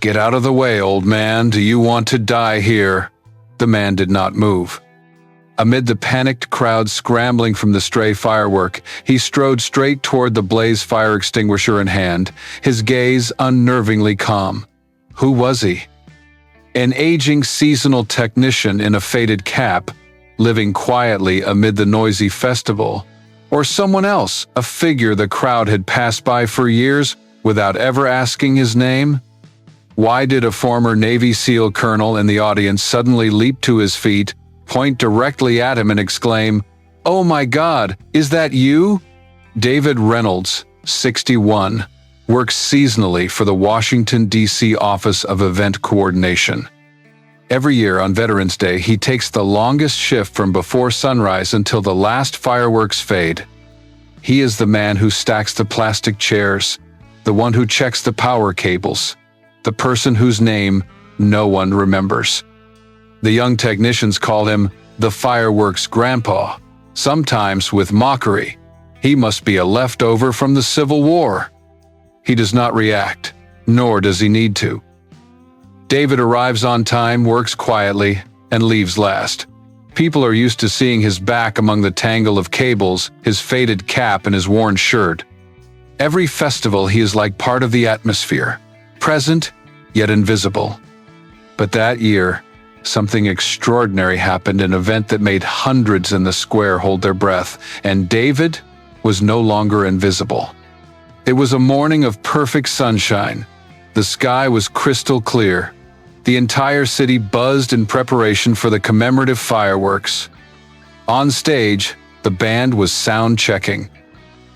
"Get out of the way, old man. Do you want to die here?" The man did not move. Amid the panicked crowd scrambling from the stray firework, he strode straight toward the blaze fire extinguisher in hand, his gaze unnervingly calm. Who was he? An aging seasonal technician in a faded cap, living quietly amid the noisy festival, or someone else, a figure the crowd had passed by for years without ever asking his name? Why did a former Navy SEAL colonel in the audience suddenly leap to his feet, point directly at him and exclaim, "Oh my God, is that you?" David Reynolds, 61, works seasonally for the Washington, D.C. Office of Event Coordination. Every year on Veterans Day, he takes the longest shift from before sunrise until the last fireworks fade. He is the man who stacks the plastic chairs, the one who checks the power cables, the person whose name no one remembers. The young technicians call him the fireworks grandpa, sometimes with mockery. He must be a leftover from the Civil War. He does not react, nor does he need to. David arrives on time, works quietly, and leaves last. People are used to seeing his back among the tangle of cables, his faded cap, and his worn shirt. Every festival he is like part of the atmosphere, present yet invisible. But that year, something extraordinary happened, an event that made hundreds in the square hold their breath, and David was no longer invisible. It was a morning of perfect sunshine. The sky was crystal clear. The entire city buzzed in preparation for the commemorative fireworks. On stage, the band was sound checking.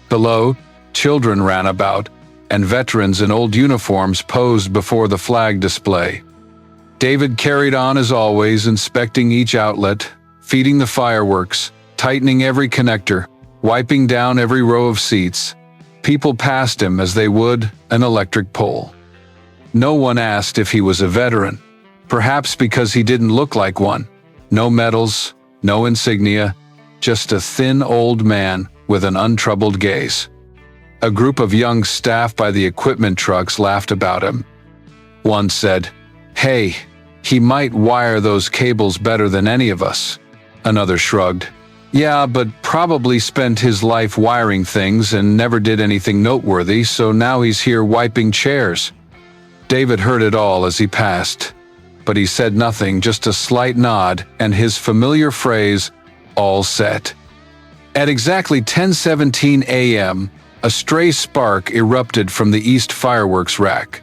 Below, children ran about, and veterans in old uniforms posed before the flag display. David carried on as always, inspecting each outlet, feeding the fireworks, tightening every connector, wiping down every row of seats. People passed him as they would an electric pole. No one asked if he was a veteran, perhaps because he didn't look like one. No medals, no insignia, just a thin old man with an untroubled gaze. A group of young staff by the equipment trucks laughed about him. One said, "Hey, he might wire those cables better than any of us." Another shrugged. "Yeah, but probably spent his life wiring things and never did anything noteworthy, so now he's here wiping chairs." David heard it all as he passed, but he said nothing, just a slight nod and his familiar phrase, "All set." At exactly 10:17 a.m., a stray spark erupted from the east fireworks rack.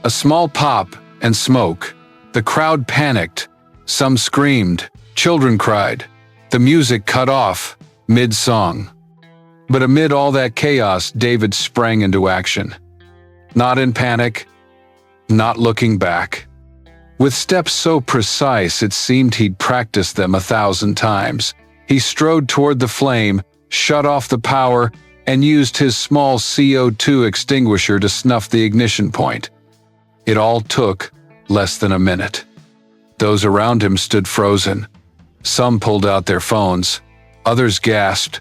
A small pop and smoke. The crowd panicked. Some screamed. Children cried. The music cut off, mid-song. But amid all that chaos, David sprang into action. Not in panic, not looking back. With steps so precise it seemed he'd practiced them 1,000 times, he strode toward the flame, shut off the power, and used his small CO2 extinguisher to snuff the ignition point. It all took less than a minute. Those around him stood frozen. Some pulled out their phones. Others gasped,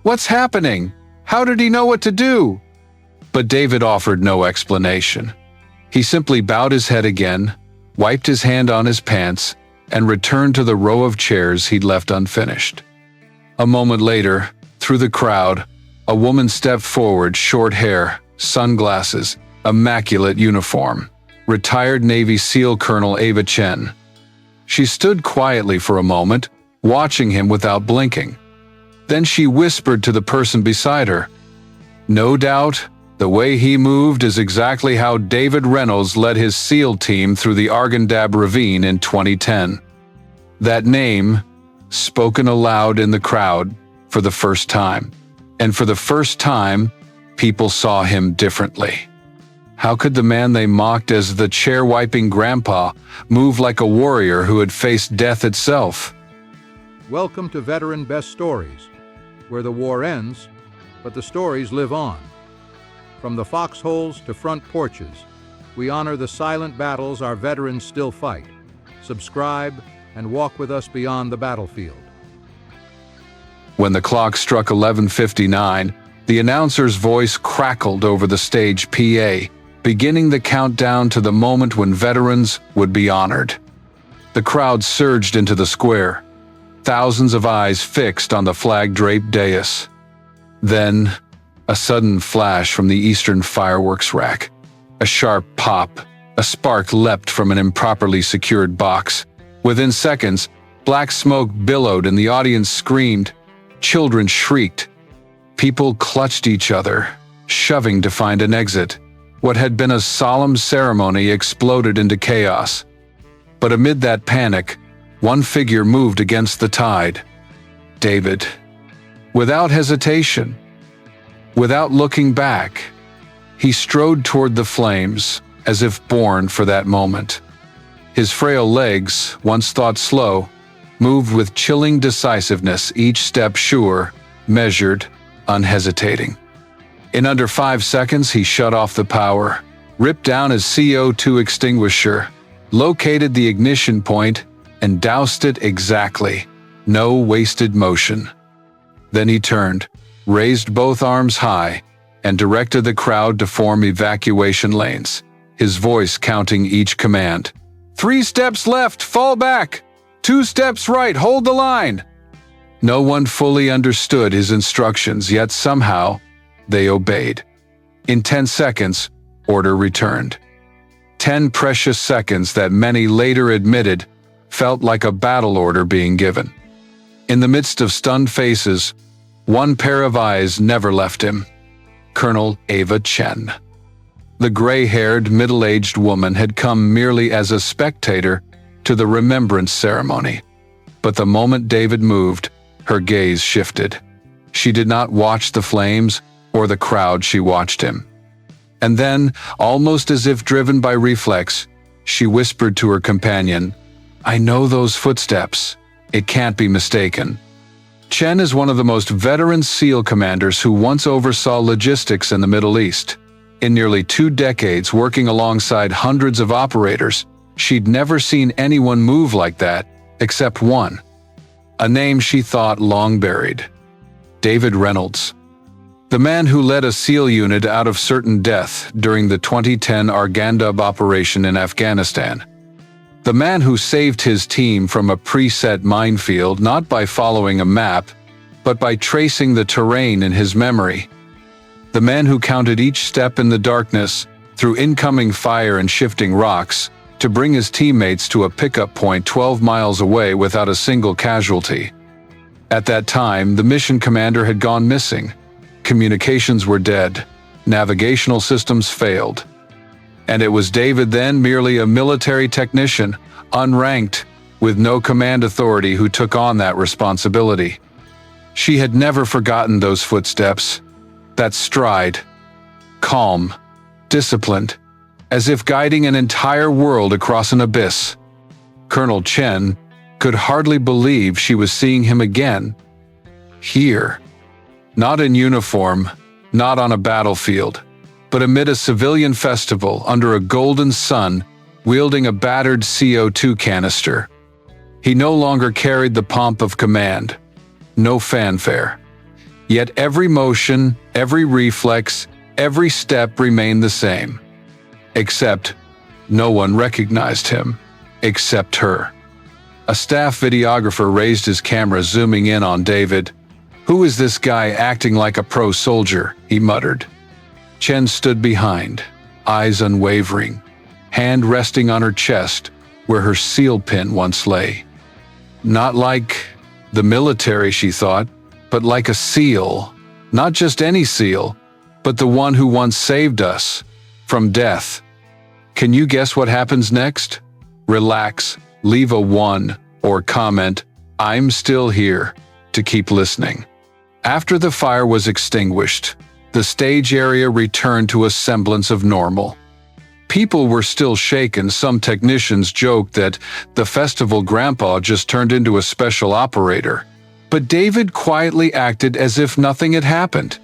"What's happening? How did he know what to do?" But David offered no explanation. He simply bowed his head again, wiped his hand on his pants, and returned to the row of chairs he'd left unfinished. A moment later, through the crowd, a woman stepped forward, short hair, sunglasses, immaculate uniform. Retired Navy SEAL Colonel Ava Chen. She stood quietly for a moment, watching him without blinking. Then she whispered to the person beside her, "No doubt, the way he moved is exactly how David Reynolds led his SEAL team through the Arghandab Ravine in 2010. That name, spoken aloud in the crowd for the first time. And for the first time, people saw him differently. How could the man they mocked as the chair-wiping grandpa move like a warrior who had faced death itself? Welcome to Veteran Best Stories, where the war ends, but the stories live on. From the foxholes to front porches, we honor the silent battles our veterans still fight. Subscribe and walk with us beyond the battlefield. When the clock struck 11:59, the announcer's voice crackled over the stage PA, beginning the countdown to the moment when veterans would be honored. The crowd surged into the square, thousands of eyes fixed on the flag-draped dais. Then, a sudden flash from the eastern fireworks rack. A sharp pop, a spark leapt from an improperly secured box. Within seconds, black smoke billowed and the audience screamed. Children shrieked. People clutched each other, shoving to find an exit. What had been a solemn ceremony exploded into chaos. But amid that panic, one figure moved against the tide. David. Without hesitation, without looking back, he strode toward the flames, as if born for that moment. His frail legs, once thought slow, moved with chilling decisiveness, each step sure, measured, unhesitating. In under 5 seconds, he shut off the power, ripped down his CO2 extinguisher, located the ignition point, and doused it exactly. No wasted motion. Then he turned, raised both arms high, and directed the crowd to form evacuation lanes, his voice counting each command. 3 steps left, fall back. 2 steps right, hold the line. No one fully understood his instructions, yet somehow they obeyed. In 10 seconds, order returned. 10 precious seconds that many later admitted felt like a battle order being given. In the midst of stunned faces, one pair of eyes never left him. Colonel Eva Chen. The gray-haired, middle-aged woman had come merely as a spectator to the remembrance ceremony. But the moment David moved, her gaze shifted. She did not watch the flames or the crowd, she watched him. And then, almost as if driven by reflex, she whispered to her companion, "I know those footsteps. It can't be mistaken." Chen is one of the most veteran SEAL commanders who once oversaw logistics in the Middle East. In nearly 2 decades working alongside hundreds of operators, she'd never seen anyone move like that, except one. A name she thought long buried. David Reynolds. The man who led a SEAL unit out of certain death during the 2010 Argandub operation in Afghanistan. The man who saved his team from a preset minefield not by following a map, but by tracing the terrain in his memory. The man who counted each step in the darkness, through incoming fire and shifting rocks, to bring his teammates to a pickup point 12 miles away without a single casualty. At that time, the mission commander had gone missing. Communications were dead. Navigational systems failed. And it was David, then merely a military technician, unranked, with no command authority, who took on that responsibility. She had never forgotten those footsteps, that stride, calm, disciplined, as if guiding an entire world across an abyss. Colonel Chen could hardly believe she was seeing him again. Here. Not in uniform, not on a battlefield, but amid a civilian festival under a golden sun, wielding a battered CO2 canister. He no longer carried the pomp of command. No fanfare. Yet every motion, every reflex, every step remained the same. Except, no one recognized him, except her. A staff videographer raised his camera, zooming in on David. "Who is this guy acting like a pro soldier?" he muttered. Chen stood behind, eyes unwavering, hand resting on her chest where her SEAL pin once lay. Not like the military, she thought, but like a SEAL. Not just any SEAL, but the one who once saved us from death. Can you guess what happens next? Relax, leave a 1 or comment, "I'm still here," to keep listening. After the fire was extinguished, the stage area returned to a semblance of normal. People were still shaken. Some technicians joked that the festival grandpa just turned into a special operator. But David quietly acted as if nothing had happened.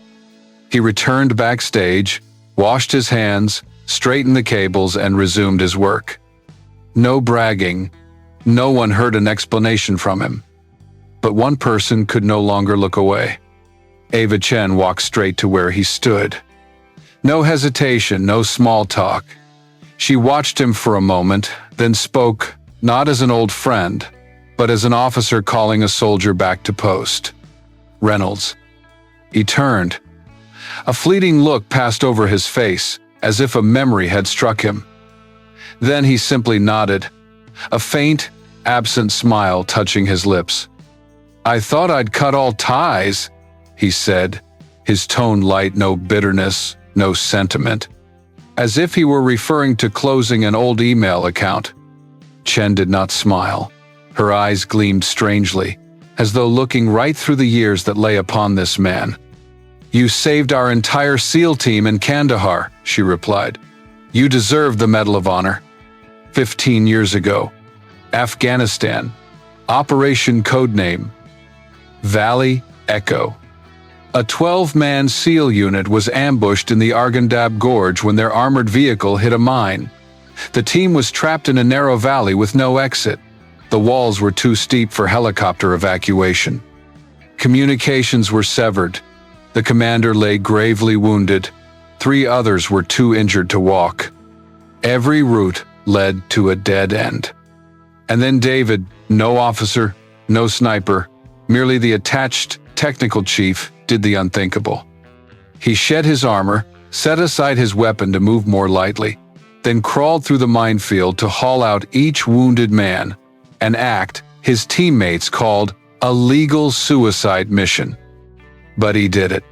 He returned backstage, washed his hands, straightened the cables, and resumed his work. No bragging. No one heard an explanation from him. But one person could no longer look away. Eva Chen walked straight to where he stood. No hesitation, no small talk. She watched him for a moment, then spoke, not as an old friend, but as an officer calling a soldier back to post. "Reynolds." He turned. A fleeting look passed over his face, as if a memory had struck him. Then he simply nodded, a faint, absent smile touching his lips. "I thought I'd cut all ties," he said, his tone light, no bitterness, no sentiment, as if he were referring to closing an old email account. Chen did not smile. Her eyes gleamed strangely, as though looking right through the years that lay upon this man. "You saved our entire SEAL team in Kandahar," she replied. "You deserve the Medal of Honor." 15 years ago, Afghanistan, Operation Codename Valley Echo. A 12-man SEAL unit was ambushed in the Arghandab Gorge when their armored vehicle hit a mine. The team was trapped in a narrow valley with no exit. The walls were too steep for helicopter evacuation. Communications were severed. The commander lay gravely wounded. 3 others were too injured to walk. Every route led to a dead end. And then David, no officer, no sniper, merely the attached technical chief, did the unthinkable. He shed his armor, set aside his weapon to move more lightly, then crawled through the minefield to haul out each wounded man, an act his teammates called a legal suicide mission. But he did it.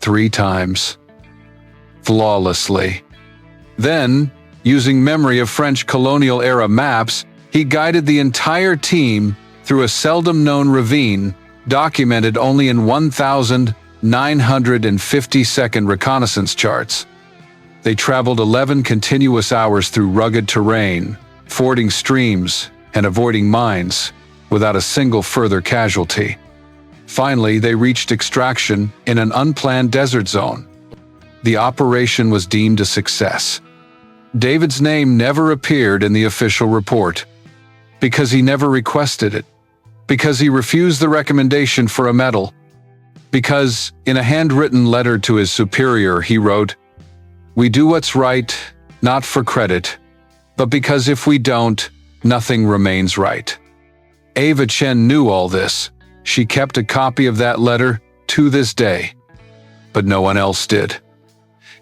3 times. Flawlessly. Then, using memory of French colonial-era maps, he guided the entire team through a seldom-known ravine documented only in 1,950-second reconnaissance charts. They traveled 11 continuous hours through rugged terrain, fording streams and avoiding mines, without a single further casualty. Finally, they reached extraction in an unplanned desert zone. The operation was deemed a success. David's name never appeared in the official report, because he never requested it, because he refused the recommendation for a medal, because, in a handwritten letter to his superior, he wrote, "We do what's right, not for credit, but because if we don't, nothing remains right." Ava Chen knew all this. She kept a copy of that letter to this day. But no one else did.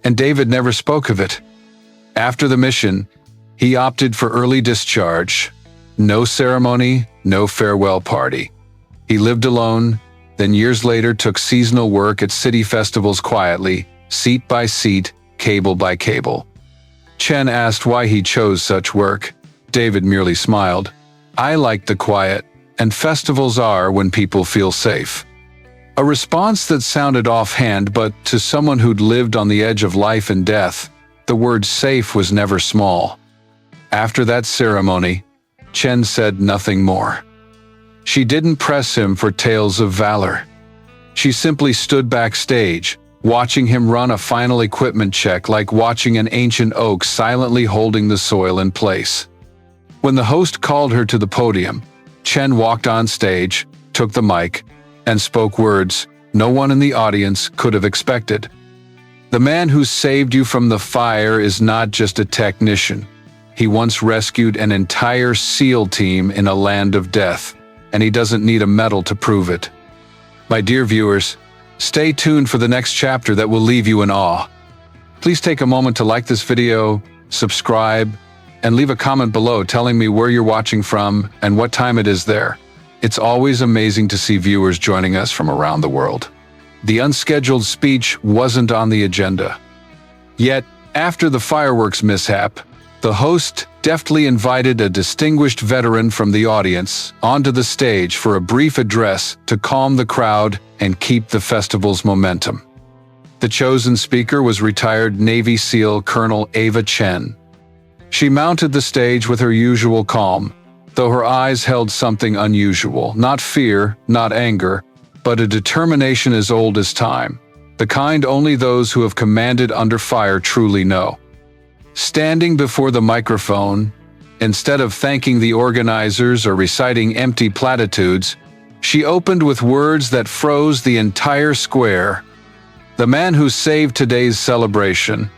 And David never spoke of it. After the mission, he opted for early discharge. No ceremony, no farewell party. He lived alone, then years later took seasonal work at city festivals quietly, seat by seat, cable by cable. Chen asked why he chose such work. David merely smiled. "I like the quiet, and festivals are when people feel safe." A response that sounded offhand, but to someone who'd lived on the edge of life and death, the word safe was never small. After that ceremony, Chen said nothing more. She didn't press him for tales of valor. She simply stood backstage, watching him run a final equipment check like watching an ancient oak silently holding the soil in place. When the host called her to the podium, Chen walked on stage, took the mic, and spoke words no one in the audience could have expected. "The man who saved you from the fire is not just a technician. He once rescued an entire SEAL team in a land of death, and he doesn't need a medal to prove it." My dear viewers, stay tuned for the next chapter that will leave you in awe. Please take a moment to like this video, subscribe, and leave a comment below telling me where you're watching from and what time it is there. It's always amazing to see viewers joining us from around the world. The unscheduled speech wasn't on the agenda. Yet, after the fireworks mishap, the host deftly invited a distinguished veteran from the audience onto the stage for a brief address to calm the crowd and keep the festival's momentum. The chosen speaker was retired Navy SEAL Colonel Ava Chen. She mounted the stage with her usual calm, though her eyes held something unusual, not fear, not anger, but a determination as old as time, the kind only those who have commanded under fire truly know. Standing before the microphone, instead of thanking the organizers or reciting empty platitudes, she opened with words that froze the entire square. The man who saved today's celebration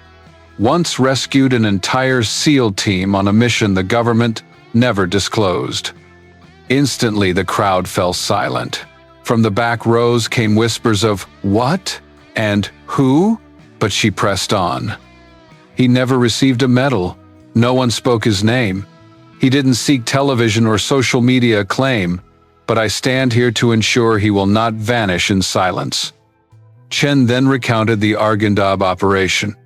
once rescued an entire SEAL team on a mission the government never disclosed. Instantly, the crowd fell silent. From the back rows came whispers of, "What?" and "Who?" But she pressed on. He never received a medal. No one spoke his name. He didn't seek television or social media acclaim, but I stand here to ensure he will not vanish in silence. Chen then recounted the Arghandab operation.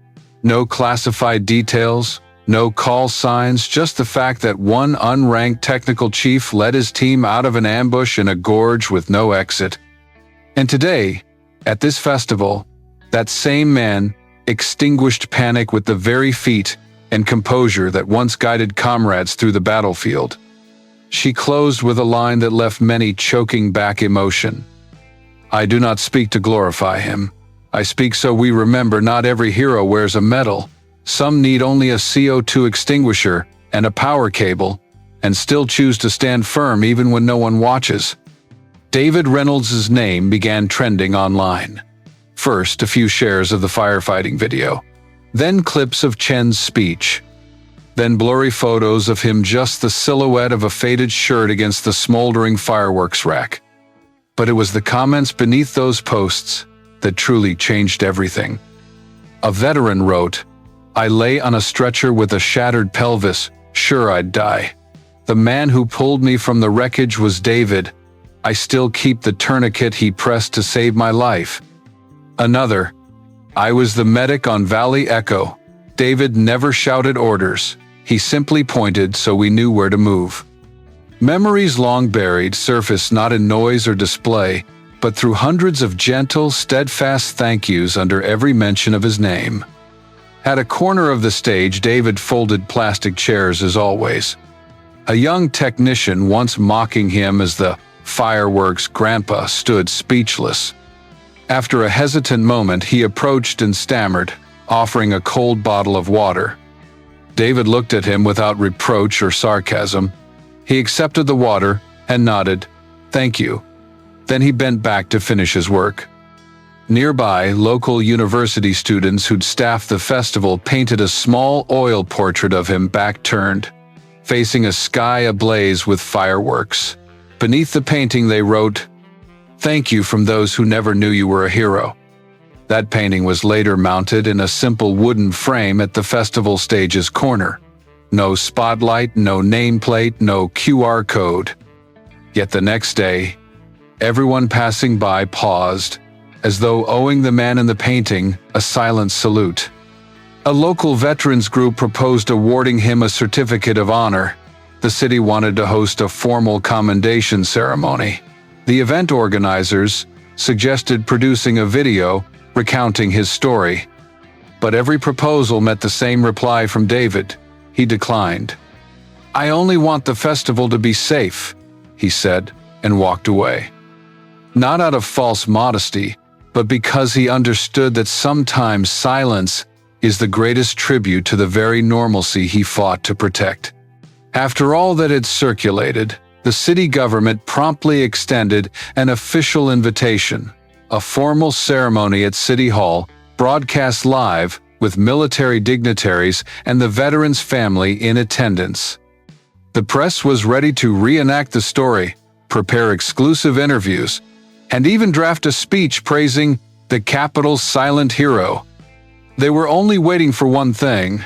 No classified details, no call signs, just the fact that one unranked technical chief led his team out of an ambush in a gorge with no exit. And today, at this festival, that same man extinguished panic with the very feet and composure that once guided comrades through the battlefield. She closed with a line that left many choking back emotion. "I do not speak to glorify him. I speak so we remember not every hero wears a medal. Some need only a CO2 extinguisher and a power cable, and still choose to stand firm even when no one watches." David Reynolds' name began trending online. First, a few shares of the firefighting video. Then clips of Chen's speech. Then blurry photos of him just the silhouette of a faded shirt against the smoldering fireworks rack. But it was the comments beneath those posts that truly changed everything. A veteran wrote, "I lay on a stretcher with a shattered pelvis, sure I'd die. The man who pulled me from the wreckage was David. I still keep the tourniquet he pressed to save my life." Another, "I was the medic on Valley Echo. David never shouted orders. He simply pointed so we knew where to move." Memories long buried surface not in noise or display, but through hundreds of gentle, steadfast thank yous under every mention of his name. At a corner of the stage, David folded plastic chairs as always. A young technician once mocking him as the fireworks grandpa stood speechless. After a hesitant moment, he approached and stammered, offering a cold bottle of water. David looked at him without reproach or sarcasm. He accepted the water and nodded, "Thank you." Then he bent back to finish his work. Nearby, local university students who'd staffed the festival painted a small oil portrait of him back-turned, facing a sky ablaze with fireworks. Beneath the painting they wrote, "Thank you from those who never knew you were a hero." That painting was later mounted in a simple wooden frame at the festival stage's corner. No spotlight, no nameplate, no QR code. Yet the next day, everyone passing by paused, as though owing the man in the painting a silent salute. A local veterans group proposed awarding him a certificate of honor. The city wanted to host a formal commendation ceremony. The event organizers suggested producing a video recounting his story. But every proposal met the same reply from David. He declined. "I only want the festival to be safe," he said, and walked away. Not out of false modesty, but because he understood that sometimes silence is the greatest tribute to the very normalcy he fought to protect. After all that had circulated, the city government promptly extended an official invitation, a formal ceremony at City Hall, broadcast live with military dignitaries and the veterans' family in attendance. The press was ready to reenact the story, prepare exclusive interviews, and even draft a speech praising the capital's silent hero. They were only waiting for one thing: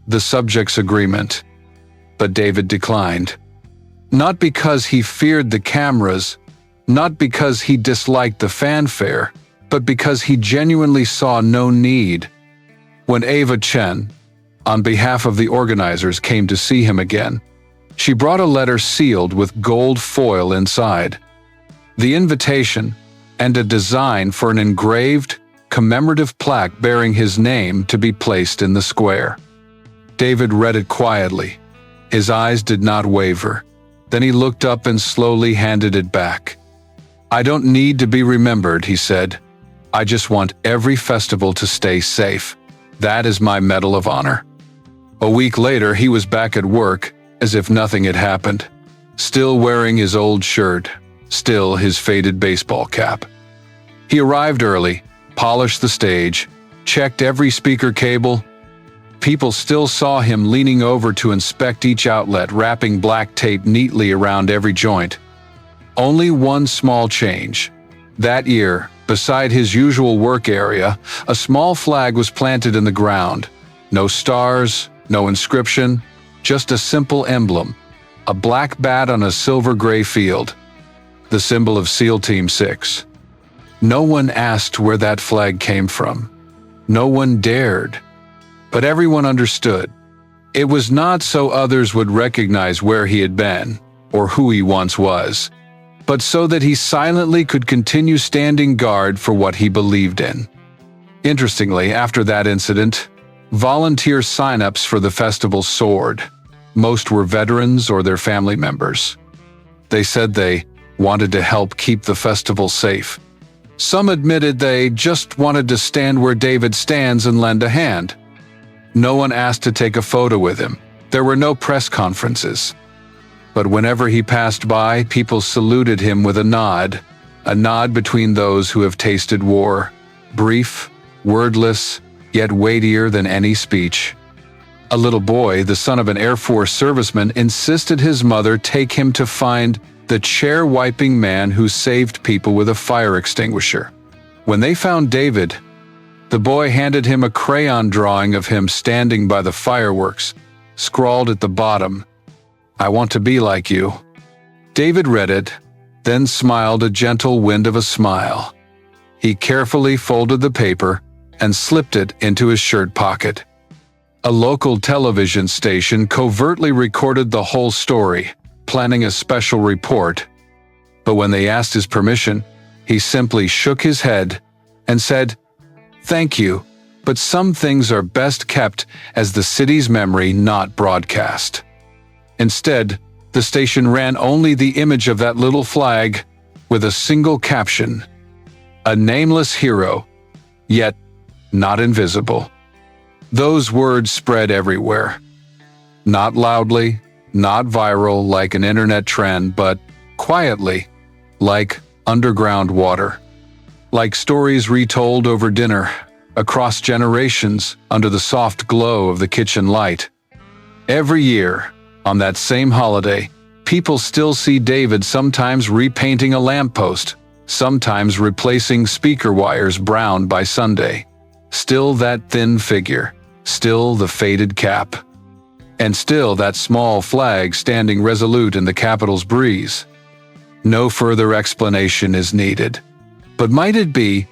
the subject's agreement. But David declined. Not because he feared the cameras, not because he disliked the fanfare, but because he genuinely saw no need. When Ava Chen, on behalf of the organizers, came to see him again, she brought a letter sealed with gold foil inside. The invitation, and a design for an engraved, commemorative plaque bearing his name to be placed in the square. David read it quietly. His eyes did not waver. Then he looked up and slowly handed it back. "I don't need to be remembered," he said. "I just want every festival to stay safe. That is my Medal of Honor." A week later, he was back at work, as if nothing had happened. Still wearing his old shirt, still his faded baseball cap. He arrived early, polished the stage, checked every speaker cable. People still saw him leaning over to inspect each outlet, wrapping black tape neatly around every joint. Only one small change. That year, beside his usual work area, a small flag was planted in the ground. No stars, no inscription, just a simple emblem. A black bat on a silver-gray field. The symbol of SEAL Team 6. No one asked where that flag came from. No one dared. But everyone understood. It was not so others would recognize where he had been, or who he once was, but so that he silently could continue standing guard for what he believed in. Interestingly, after that incident, volunteer sign-ups for the festival soared. Most were veterans or their family members. They said they wanted to help keep the festival safe. Some admitted they just wanted to stand where David stands and lend a hand. No one asked to take a photo with him. There were no press conferences. But whenever he passed by, people saluted him with a nod between those who have tasted war. Brief, wordless, yet weightier than any speech. A little boy, the son of an Air Force serviceman, insisted his mother take him to find the chair-wiping man who saved people with a fire extinguisher. When they found David, the boy handed him a crayon drawing of him standing by the fireworks, scrawled at the bottom, "I want to be like you." David read it, then smiled a gentle wind of a smile. He carefully folded the paper and slipped it into his shirt pocket. A local television station covertly recorded the whole story, planning a special report. But when they asked his permission, he simply shook his head and said, "Thank you, but some things are best kept as the city's memory, not broadcast." Instead, the station ran only the image of that little flag with a single caption, "A nameless hero, yet not invisible." Those words spread everywhere. Not loudly, not viral like an internet trend, but quietly, like underground water. Like stories retold over dinner, across generations, under the soft glow of the kitchen light. Every year, on that same holiday, people still see David sometimes repainting a lamppost, sometimes replacing speaker wires browned by Sunday. Still that thin figure, still the faded cap, and still that small flag standing resolute in the Capitol's breeze. No further explanation is needed. But might it be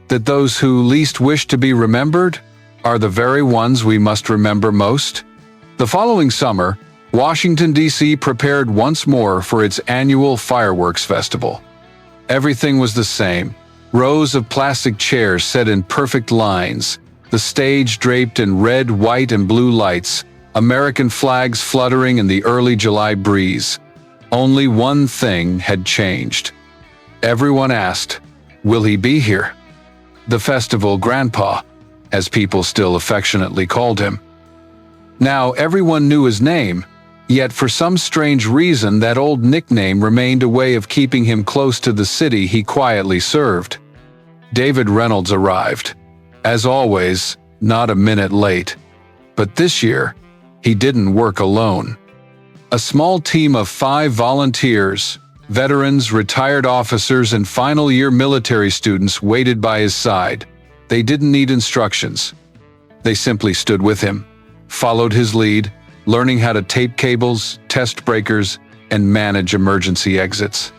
that those who least wish to be remembered are the very ones we must remember most? The following summer, Washington, D.C. prepared once more for its annual fireworks festival. Everything was the same. Rows of plastic chairs set in perfect lines, the stage draped in red, white, and blue lights, American flags fluttering in the early July breeze. Only one thing had changed. Everyone asked, "Will he be here?" The festival grandpa, as people still affectionately called him. Now everyone knew his name, yet for some strange reason that old nickname remained a way of keeping him close to the city he quietly served. David Reynolds arrived. As always, not a minute late. But this year, he didn't work alone. A small team of 5 volunteers, veterans, retired officers, and final-year military students waited by his side. They didn't need instructions. They simply stood with him, followed his lead, learning how to tape cables, test breakers, and manage emergency exits.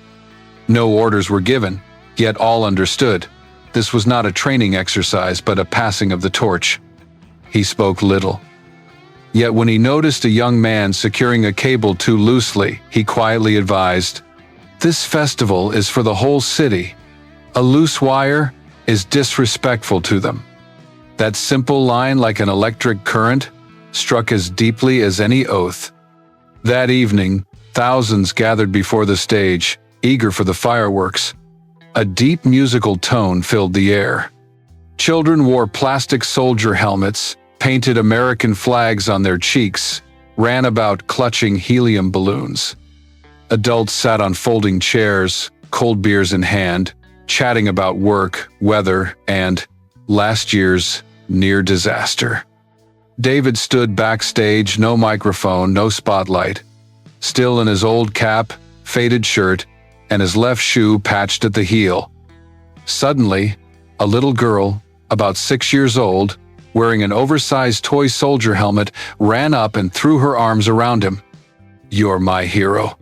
No orders were given, yet all understood. This was not a training exercise, but a passing of the torch. He spoke little. Yet when he noticed a young man securing a cable too loosely, he quietly advised, "This festival is for the whole city. A loose wire is disrespectful to them." That simple line, like an electric current, struck as deeply as any oath. That evening, thousands gathered before the stage, eager for the fireworks. A deep musical tone filled the air. Children wore plastic soldier helmets, painted American flags on their cheeks, ran about clutching helium balloons. Adults sat on folding chairs, cold beers in hand, chatting about work, weather, and last year's near disaster. David stood backstage, no microphone, no spotlight, still in his old cap, faded shirt, and his left shoe patched at the heel. Suddenly, a little girl, about 6 years old, wearing an oversized toy soldier helmet, ran up and threw her arms around him. "You're my hero."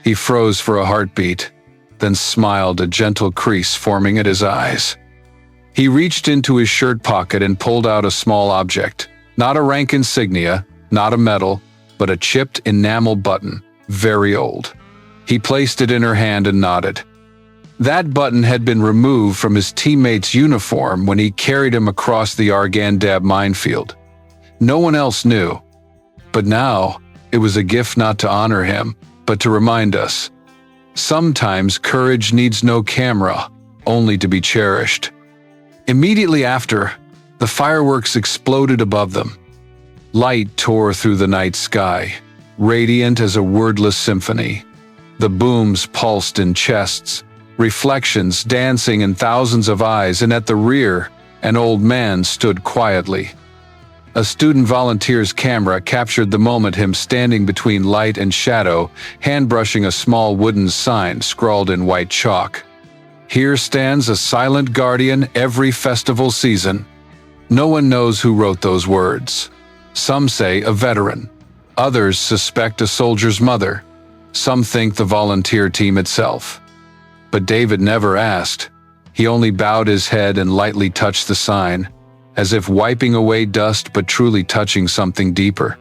He froze for a heartbeat, then smiled, a gentle crease forming at his eyes. He reached into his shirt pocket and pulled out a small object. Not a rank insignia, not a medal, but a chipped enamel button, very old. He placed it in her hand and nodded. That button had been removed from his teammate's uniform when he carried him across the Argandab minefield. No one else knew. But now, it was a gift not to honor him, but to remind us. Sometimes courage needs no camera, only to be cherished. Immediately after, the fireworks exploded above them. Light tore through the night sky, radiant as a wordless symphony. The booms pulsed in chests, reflections dancing in thousands of eyes, and at the rear, an old man stood quietly. A student volunteer's camera captured the moment, him standing between light and shadow, hand-brushing a small wooden sign scrawled in white chalk. "Here stands a silent guardian every festival season." No one knows who wrote those words. Some say a veteran. Others suspect a soldier's mother. Some think the volunteer team itself. But David never asked. He only bowed his head and lightly touched the sign, as if wiping away dust but truly touching something deeper.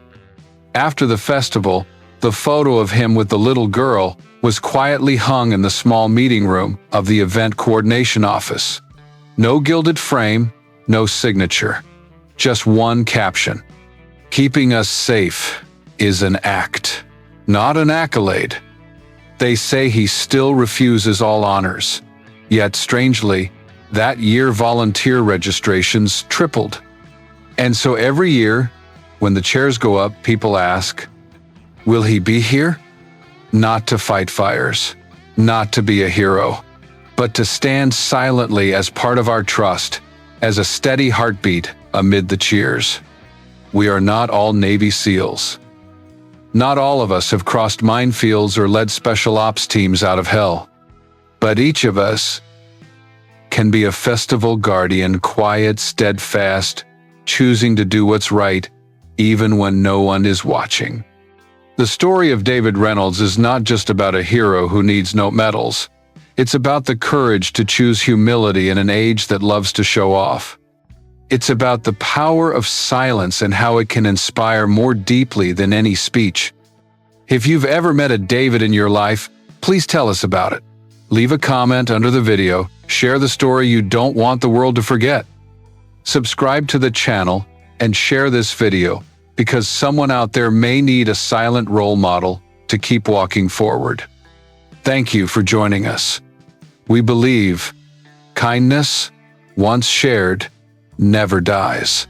After the festival, the photo of him with the little girl was quietly hung in the small meeting room of the event coordination office. No gilded frame, no signature, just one caption. "Keeping us safe is an act, not an accolade." They say he still refuses all honors. Yet, strangely, that year volunteer registrations tripled. And so every year, when the chairs go up, people ask, will he be here? Not to fight fires, not to be a hero, but to stand silently as part of our trust, as a steady heartbeat amid the cheers. We are not all Navy SEALs. Not all of us have crossed minefields or led special ops teams out of hell. But each of us can be a festival guardian, quiet, steadfast, choosing to do what's right, even when no one is watching. The story of David Reynolds is not just about a hero who needs no medals. It's about the courage to choose humility in an age that loves to show off. It's about the power of silence and how it can inspire more deeply than any speech. If you've ever met a David in your life, please tell us about it. Leave a comment under the video, share the story you don't want the world to forget. Subscribe to the channel and share this video, because someone out there may need a silent role model to keep walking forward. Thank you for joining us. We believe kindness, once shared, never dies.